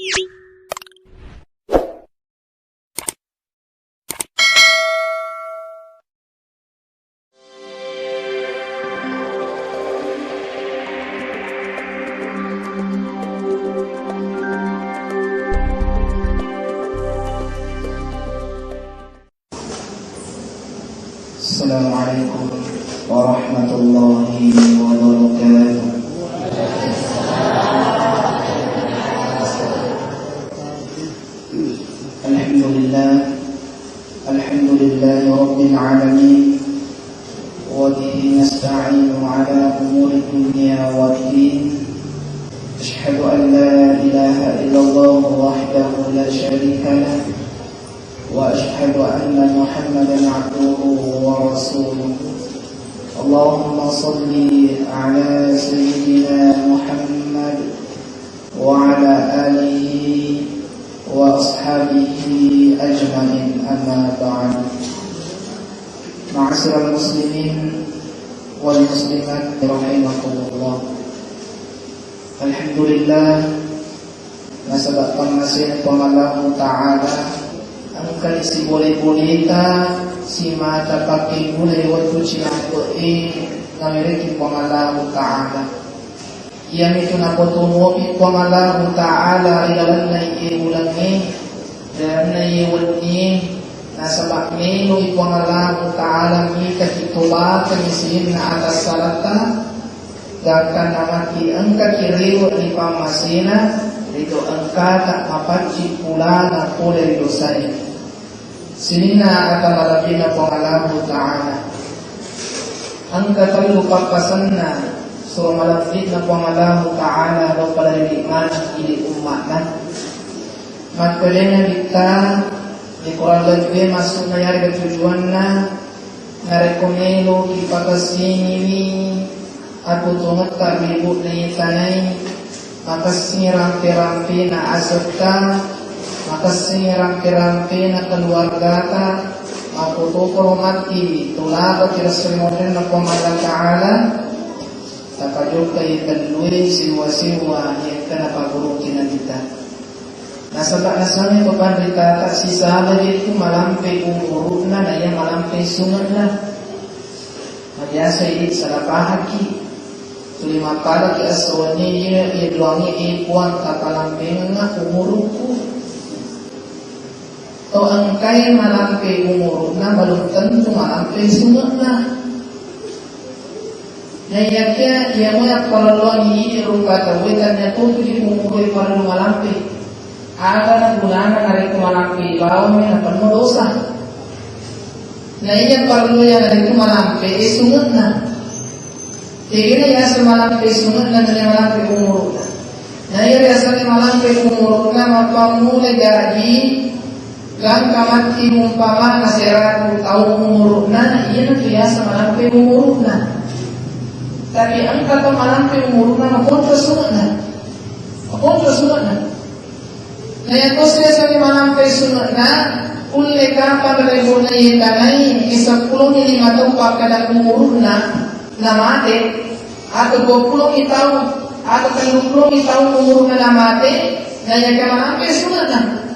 Assalamualaikum warahmatullahi wabarakatuh. Alhamdulillah rabbil alamin, wa bihi nasta'inu ala umuri dunya waddin. Asyhadu an la ilaha illallah wahdahu la syarika lah, wa asyhadu anna Muhammadan abduhu wa rasuluh. Allahumma salli ala sayyidina Muhammad wa ala alihi wa ashabihi ajma'in, amma ba'd. Ma'asyiral muslimin wal muslimat rahimakumullah. Alhamdulillah, nasabak pangasihan Allah Ta'ala ang kalisi boleh-boleh ta si mata pakai boleh waktu cinato namirikin Allah Ta'ala. Yang itu napotumopi Allah Ta'ala ilalan na iulangi dan na iwani nasabak nilo Allah Ta'ala mi kakitula kanisin na atas salata dan namati angka kiriwa ni pamasina dito angka tak mapacit pula na pulay dosay. Sinina at malaki na po Allah Ta'ala. Ang katalupapasan na so malapit na po Allah Ta'ala daw pala liman ang ili umat na. Matpala na kita di Quran lagi masuk na yari tujuan na narekomendo kipakasini at tutungat karibut na itanay makasih rampi-rampi na asap ka, makasih rampi-rampi na keluarga ka, maputukuro mati tulaka kirasrimotin na pamalang Ta'ala, tapadyo kayo kalui siwa-siwa yang ka napagurukin na kita. Nasabak na sa amin papandita si sahabat itu malampay umurut na yang malampay sunod na. Magyasa it sa lapahaki. Tulima pala ki aswani ya idwangi ipuan kapalamping na umuruku. To ang kay malampay umurut na balong tentu malampay sunod na. Nayakya iya mo yak paraloni rupa tawitan niya tutu di umuroy para lumalampay. Aga na gulana na rin kumalampay bawa may napan mo dosa. Naiyak paralo yan na rin kumalampay sunod na. Jadi na yasa malampay sunod na malampay umurot na. Nayari yasa malampay umurot na mapamula gaji gan kamati mumpama na siratu tau umurot na iyan ang yasa malampay umurot na. Tapi ang kata malampay umurot na makontra sunod na. Makontra sunod na. Naya ko siya sa malampay sunod na uli kapan rebo na itanay isa 15 tupak kada umurot na mati atau 20 tahun atau 30 tahun umur na mati naya ka malampay sunod na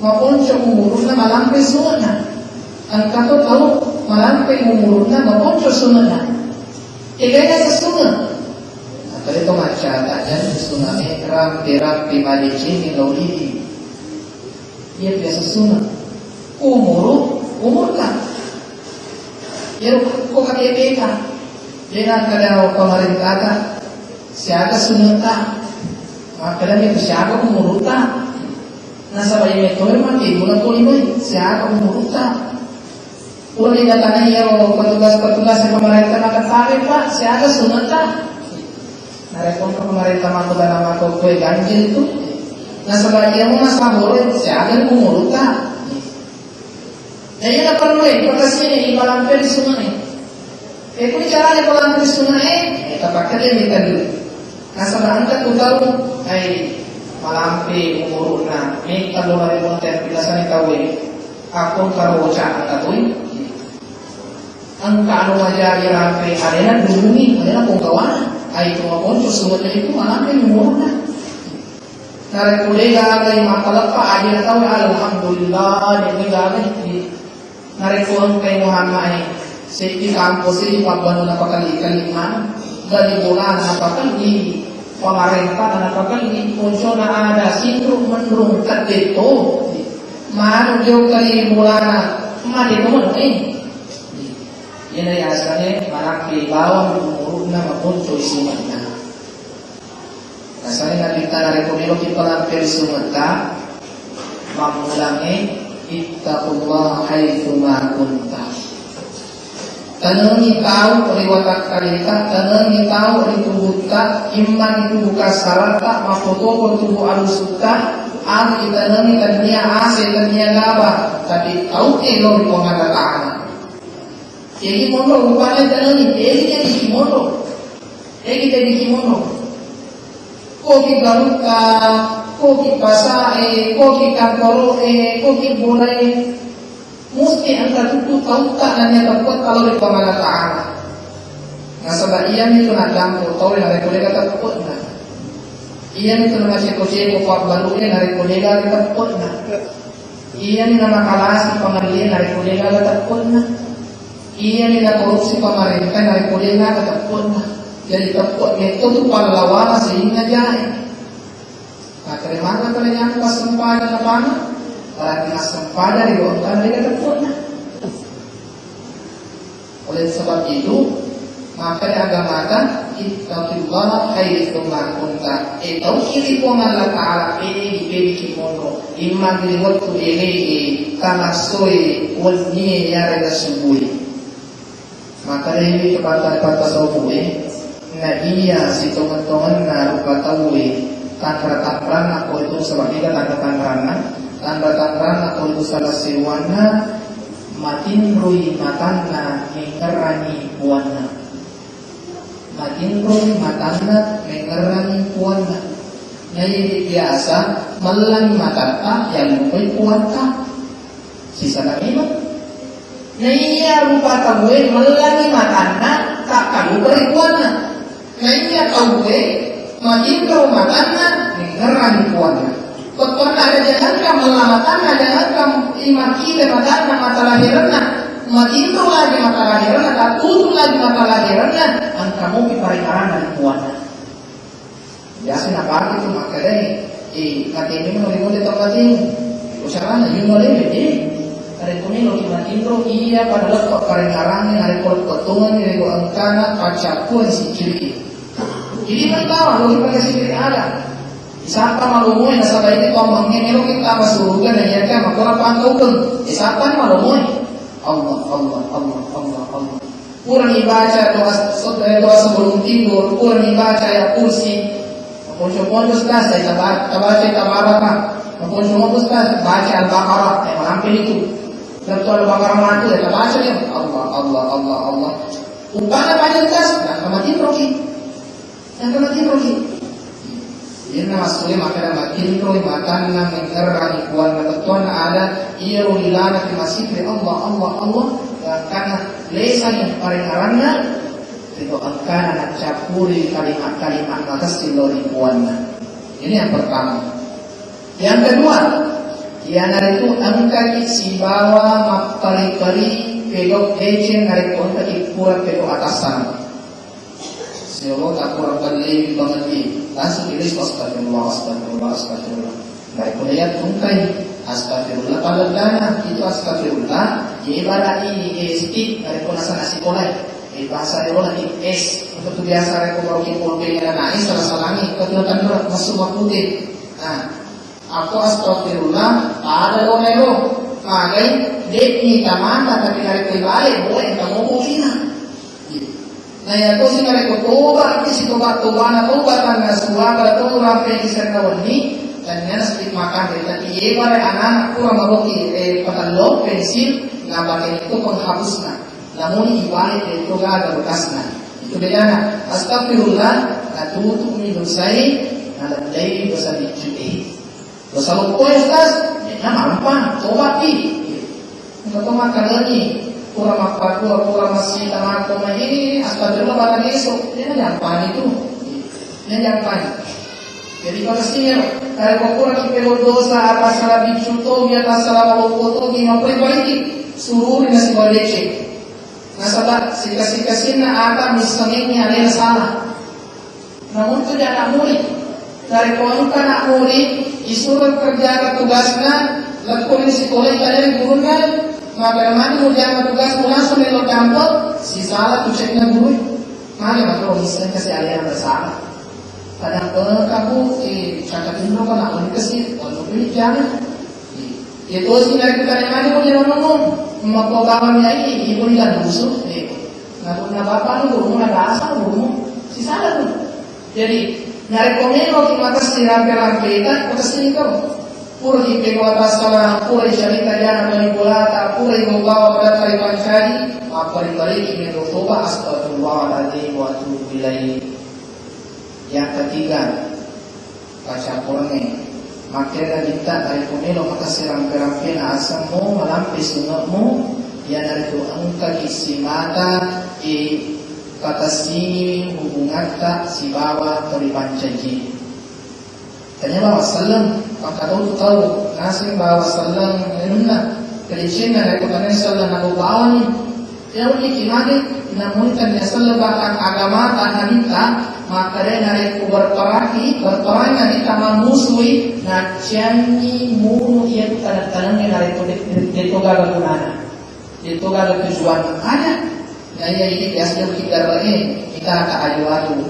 maupun siya umur na malampay sunod na ang kato tahu malampay umur na maupun siya sunod na kaya sa sunod atau ito masyata yan sunod rampi-rampi malicin ilaulidi iya biasa sunod umur na yan kung kakibika Jangan kada pemerintah siapa sunod ta, makada itu siapa umurut ta. Nasa bayi itu mati bulan kulimay siapa umurut ta. Ulang datangnya ya petugas yang pemerintah makan tarif pak siapa sunod ta. Narepon pemerintah makan nama kue ganjil itu. Nasa bayi yang masa boleh siapa umurut ta. Jadi nak perlu kasih ibarat di sunod ni. Kung caranya kalau antar sunah kita pakai dia minta dulu. Nasabah angkat tu tahu, malampi umur na, ini kalau hari konten bilasan tahu aku kalau bocah angkat tu, angkat anu aja rampe arena dulu ni, arena kong kawan, itu apa pun semua itu malampi umur na. Nare kulega agay makalapa adi na tahu alhamdulillah di negara ini nare kuang kay Muhammad safety campus ini pagbano na pakali-kaliman dari bulan napakali pemerintah na napakali unsyo na ada sindrom menurunkan dito maano diyo kali bulan mati naman yan ay asalnya malaki bawang umurog na mapunto isuman na asalnya nakita na rekomendo kita lang perisuman ka mamulangi ittaqullah haitsu ma kunta tanangi tau riwatak kalita tanangi tau ritubutta imman itu buka sarata mafoto tubuh alusutta ang itanangi tania ase tania gaba tapi tau elo di pengadataan jadi mono rupanya tanangi jadi kimono jadi kimono koki garuka koki pasae koki kantoro koki boleh mesti anda tutup tak nanya tempat kalau di pengadataan nah sebab iyan itu nak campur tahu yang ada kolega takut nah iyan itu nama ceko-ceko pak barunya dari kolega takut nah iyan nama kalasi pengadilan dari kolega takut nah iyan nama korupsi pemerintah dari kolega takut nah jadi takut itu tuh pahlawan sehingga jahit nah terima kasih pas sempadan apa berarti sempadan di bawah mereka takut nah oleh sebab itu maka di agama kan ittaqillah haitsu ma kunta tahu kiri po Allah Ta'ala pedi kimono imma di waktu ini kana soy wazni ya reda subuhi maka ini kepada sobuhi na iya si tongan-tongan na rupa tawi tangkra-tangkran ako itu sebab ini tangkra-tangkran ako itu salah siwana matinrui matanna mengerani puana matinrui matanna mengerani puana jadi biasa melalui matata yang lupai puanta sisa lagi mah nah iya rupa tawi melalui matanna tak kalupai puana nah iya tawi matinrui matanna mengerani puana Pokoknya ada jangan kamu melamatan, ada jangan kamu imaki lebakan mata lahirnya, makinto lagi mata lahirnya, tak tutup lagi mata lahirnya, kamu piparikaran dari puana. Biasa nak parti tu maka dari, katanya boleh tempat ini, usahanya you boleh dari kuni lo makinto iya pada lepas parikaran hari potongan dari angkana kacapuan si kiri. Jadi pertama lo pakai si kiri ada. Isapa malumoy na sabay nito ang manginelo kita masurugan na yan ka magkurapaan kaugan. Isapa malumoy. Allah. Kurang ibaca doa sebelum tidur, kurang ibaca ya kursi. Mapunsyong-punsyong ustaz, ay tabaca tabaraka. Mapunsyong ustaz, baca Al-Baqarah, ay malampil itu. Lalu Al-Baqarah matu, ay tabaca niya. Allah. Upana pa niya ustaz, nakamatin roki. Ini maksudnya maka makin roh makan na mengerani kuan ketuan ada ia rolilana ke masjid Allah karena lesan yang paling karena itu akan nak capuri kalimat maka silori kuanna. Ini yang pertama. Yang kedua, yang itu angka si bawa mapari-pari pedok ecen dari konta ikuran pedok atasan. Seolah tak kurang kali banget langsung tulis astagfirullah. Dari kuliah tungkai astagfirullah paladana itu astagfirullah. Ibarat ini estik dari kunasan asikolai. Bahasa Eropa ini es untuk biasa rekomendasi polpenya naik salah-salangi keturunan masuk putih. Nah, aku astagfirullah ada romero. Magai dek ni tamanda tapi dari kembali boleh kamu mungkin. Nah ya to sinare ko toba kisi toba tanda suara to rape kisana wani dan yana sedikit makan dari tapi pare anak kurang maroki patalok pensil ngapain itu penghapusna namun ibalik itu gak ada bekasna itu bedanya astagfirullah natutu min dosai ada dari dosa dicuci dosa lupa ustaz ya mampan toba pi untuk makan lagi kurang apa kurang masih tangan koma ini astagfirullah pada besok ini jangan itu ini jangan Jadi kalau sihir, kalau kurang kita dosa apa salah bicuto, biar salah wawoto, gimana peribadi suruh nasi bodece. Nasabah sikasikasin na ata misangin niya rin salah. Namun itu dia nak murid. Dari kau ka nak murid, isurat kerja ke tugasnya, lakukan si kolej kalian guru kan, maka naman mo dia tugas mula sa nilo kantor, si salah tu cek na guru. Mali makro isang kasi alian bersalah. Kadang kamu cakatin lo kan ako kasi ano pilih jangan. Itu sih dari kita yang mo dia ngomong, mapabawan niya ibu nila musuh. Na bapak lu guru nag-aasal guru si salah tu. Jadi narekomendo kung makasirampirang kita, makasinin ka mo. Puro ipego atas salah, puro isyarita dyan ang manipulata, puro ibabawa pada tayo pancari, maparin-balik iminutuba, astagfirullahaladzim wa atubu ilaih. Yang ketiga, baca Quran. Makanya minta narekomendo makasirampirang asam mo, malampis sunod mo, yan narito ang kagisimata, kata sini hubungan tak si bawa teripan janji. Tanya bawa salam, maka tahu nasi bawa salam enuna. Kerjanya dari kemarin salam aku bawa ni. Dia unik gimana? Namun tanya salam bahkan agama tak nanti maka dia dari berperang nanti sama musuhi. Nak janji mulu ia tu tanah-tanahnya dari itu gagal gunanya. Itu gagal tujuan ada. Gaya ini biasanya kita kita akan adu-adu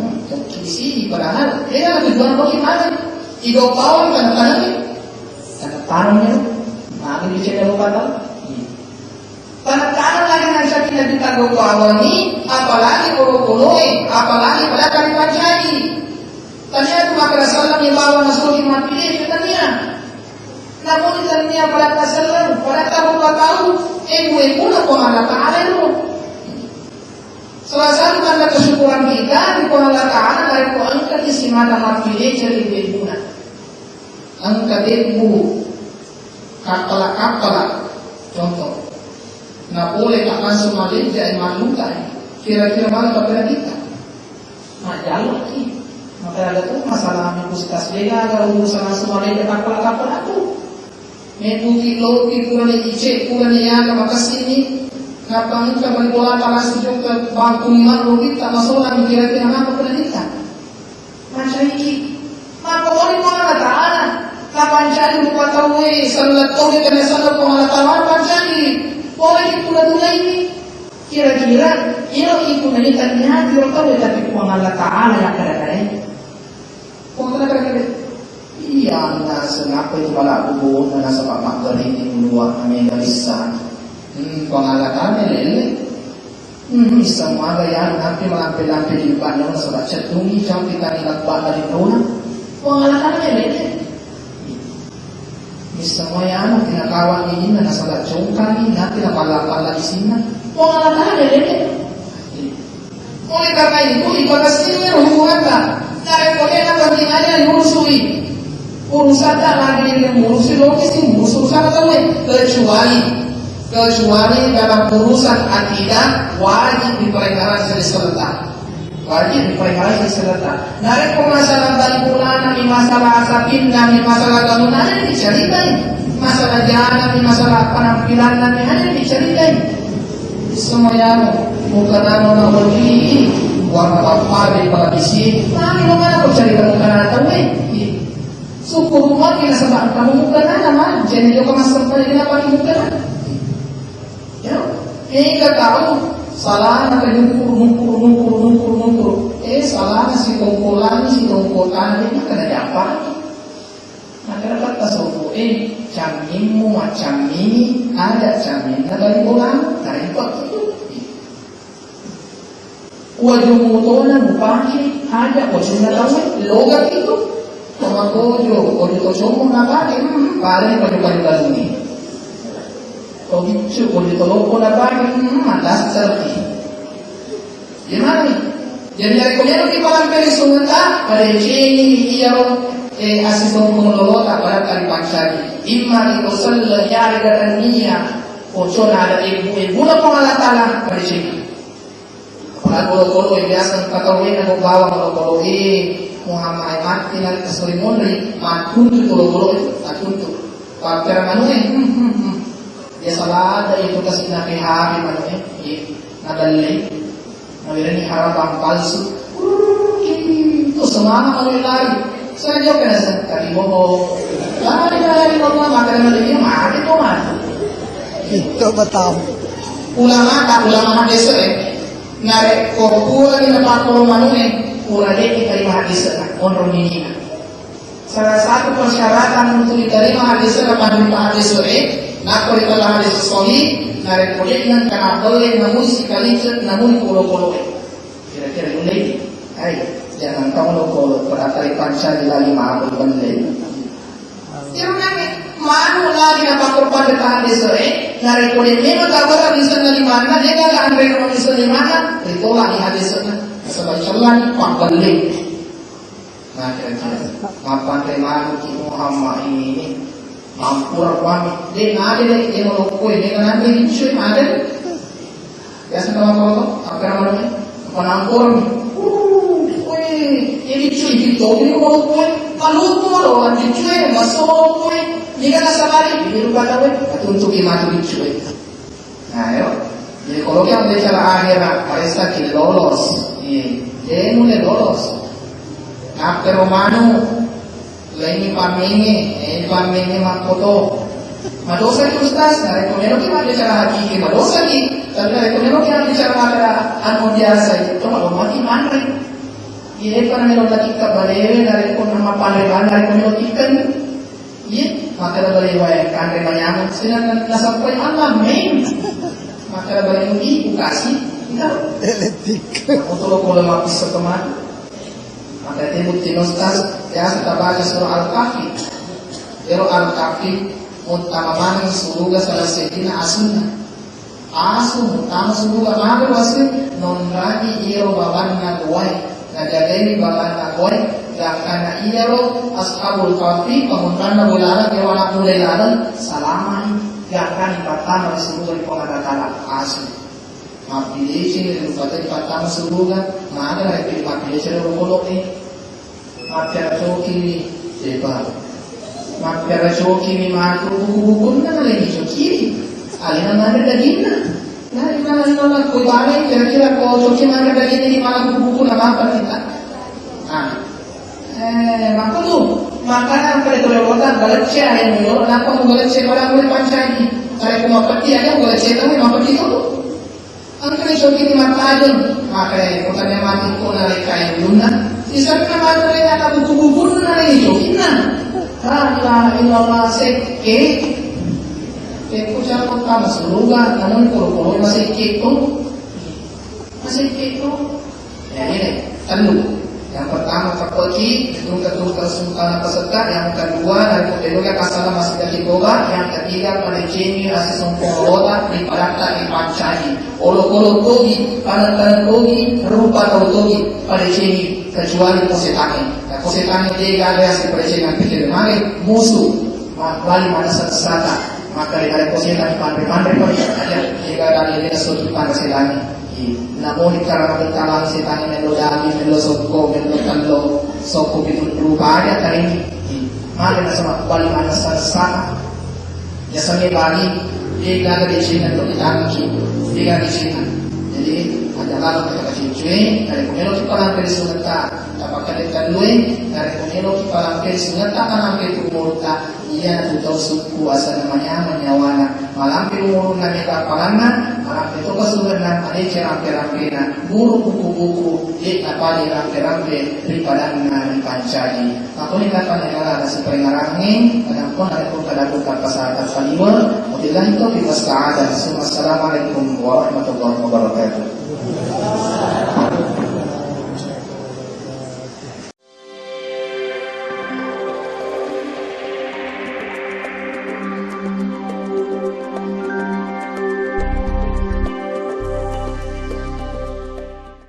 di sini padahal dia tujuan bagaimana? Ido pawon tanah-tanahnya makin dicegah lupa tahu. Tanah-tanah lagi nanti kita ditaruh pawon ini, apalagi puluh-puluh, apalagi pada kali pajai. Tanya tu maka salam yang bawa nasuhi mati kita niya. Namun tanya pada salam pada tahu ibu nak pengalat ada itu. Salah satu tanda kesyukuran kita di Allah Ta'ala dari angkat istimewa mati jadi berguna. Angkat ibu kapal contoh. Nah boleh tak langsung malin jadi malukan. Kira-kira mana kepada kita? Nah jalan lagi. Maka ada tu masalah mengkusitas bega kalau urusan langsung malin kapal aku. Mebuki loki kurang icek kurang yang maka sini. Kapag ka maniwala ka lang sa Diyos ka bagong marunit ka masola ng kira-kira nga pagkalalita. Masyari, mapawari mga nataan. Kapansyari mo patawi, sanlatawin ka na sanlat pangalatawan, pansyari. Wala ipula-tulay ni. Kira-kira, ilaw ipunalitan niya, pero tawi tapi pangalataan na yakararay. Pangalataan iyan na sa napay wala bubuon na nasa pamagaling ng luwag na may galisan. Pengalatannya lele, semua gaya nanti melampai-lampai di depan yang sebab cetungi jam kita nilakbak dari nona, pengalatannya lele. Semua yang tinakawan ini na salat jongkang ini nanti napalapala di sini, pengalatannya lele. Oleh karena itu ibadah sini hubungan tak, dari kolena pentingannya nyusui, urusan tak lagi yang ngurusi logis ini urusan tahu kecuali dalam urusan akidah wajib dipelihara serentak. Wajib dipelihara serentak. Dari permasalahan balipulan, di masalah asapindah, di masalah bangunan ini diceritain. Masalah jalan, di masalah penampilan nanti ada diceritain. Semuanya bukan nama berdiri, warna apa di televisi. Nanti mana kau cerita bukan tahu suku rumah kita sebab kamu bukan nama. Jadi dia kemasuk pada kenapa bukan? Kita tahu salah nak nukur. Salah si tongkolan ini kena dapat. Maka dapat tasawuf. Caminmu macam ini ada camin. Nak balik bolang dari itu. Wajah mutona mupaki ada wajah tahu logat itu. Sama kojo kojomu nak paling baju ini. Kau bicu, kau ditolong kau dapat, malas cerdik. Gimana ni? Jadi dari kau di kolam kali sungai pada ini ia asisten pengelola pada kali pancari. Imam itu selalu nyari katanya, kocok ada ibu nak pengalatala pada sini. Kalau biasa kata orang nak bawa kalau Muhammad mati na kasuri monri matuntu tulo-tulo matuntu pagkara manuhe dia salada itu kasi nakihabi manuhe nadalay nawirani harapang palsu itu semana manuhe lari saya jawab kena sa katibobo lari maka naman dia mati to mati Ito batam. ulama hadis nare korpura ni napakolo manuhe ulade diterima hadis onro nini. Salah satu persyaratan untuk diterima hadis pada hadis nak diterima hadis sahih nare kuliah kana boleh namun sekali namun puluh kira-kira mulai jangan kolo pada panca di lali maaf bende jangan manu lagi na pakor hadis nare kuliah memang kabar hadis dari mana dia enggak andre hadis dari mana itu lagi hadis sebab jalan pak beli. Nah kira-kira mapan terima ki Muhammad ini mampur kami dia ada lagi dia melukui dia kan ada itu ada biasa kalau apa namanya penampur ini cuy itu dia melukui kalau mau orang cuy masuk dia kan sabari dia lupa tahu untuk gimana cuy. Nah yo jadi kalau kita bicara akhirat harus kita lolos. Dia mulai lolos. Nak Romano, lain pamene makoto. Madosa itu ustaz, nare komeno kita bicara hakiki madosa ni, tapi nare komeno kita bicara makara anu biasa itu kalau mati manre. Ini kan melo kita balewe nare kono mapalewan nare komeno kita ni. Iya, makara balewa yang kanre banyak sinan nasampai Allah main. Makara balewa ini kasih Eletik. untuk kalau mapis teman maka tebut tinostas ya kita baca surah Al-Kahfi surah Al-Kahfi utama suruga salah sedina asun utama suruga mabe wasi non rani iro babanna kuai najadeni babanna kuai dan karena iro ashabul kahfi pemundrana bulara kewana mulai laran salaman yang kan pertama suruga di pengadatan asun mapilisi ni lupa di patang suruga mana lagi mapilisi ni rukolok ni mapira choki ni sepa mapira choki ni matu buku na lagi choki alina mana daging na ina koi bane kira-kira ko choki mana daging ni malah buku na apa kita maka tu maka pada kelewatan balecce ayam yo napa mo balecce para mo pancai kare ko mapati ayam balecce tu mapati tu angkali choki ni matajon maka kotanya mati ko na kai luna isang na mati na ka buku na ni choki na la ilaha sekke ko siya ko ta masuluga namun ko masih keko ini telu. Yang pertama kapoci, ketung sultan peserta. Yang kedua dari kedua kasala masih dari boga. Yang ketiga pada cemi rasa sempurna di parakta di pancani. Olo togi, panan togi, rupa togi pada cemi kecuali kosetani. Dan kosetani dia ada yang pada cemi pikir mari musuh, wali mana sesata. Maka dari kosetani pandai pada ada jika dari dia suatu pandai selani. Namun karena bertalang setan melo dami melo soko melo kallo soko bitu ada taring mana sama balik mana sana ya sampai balik dia ada di sini untuk ditangki dia di sini jadi ada kalau kita cuci dari melo kita langkah sunata apakah kita lui dari melo kita langkah sunata kan langkah itu multa ia tahu suku asal namanya menyawana malam umur na kita palana malam itu kesulitan ada cerang-cerangnya guru buku-buku di apa di rangke-rangke daripada di pancadi aku ni kata negara ada seperengarangin dan pun ada pun pada bukan pasal kaliwal wabillahi taufiq was sa'adah. Assalamualaikum warahmatullahi wabarakatuh.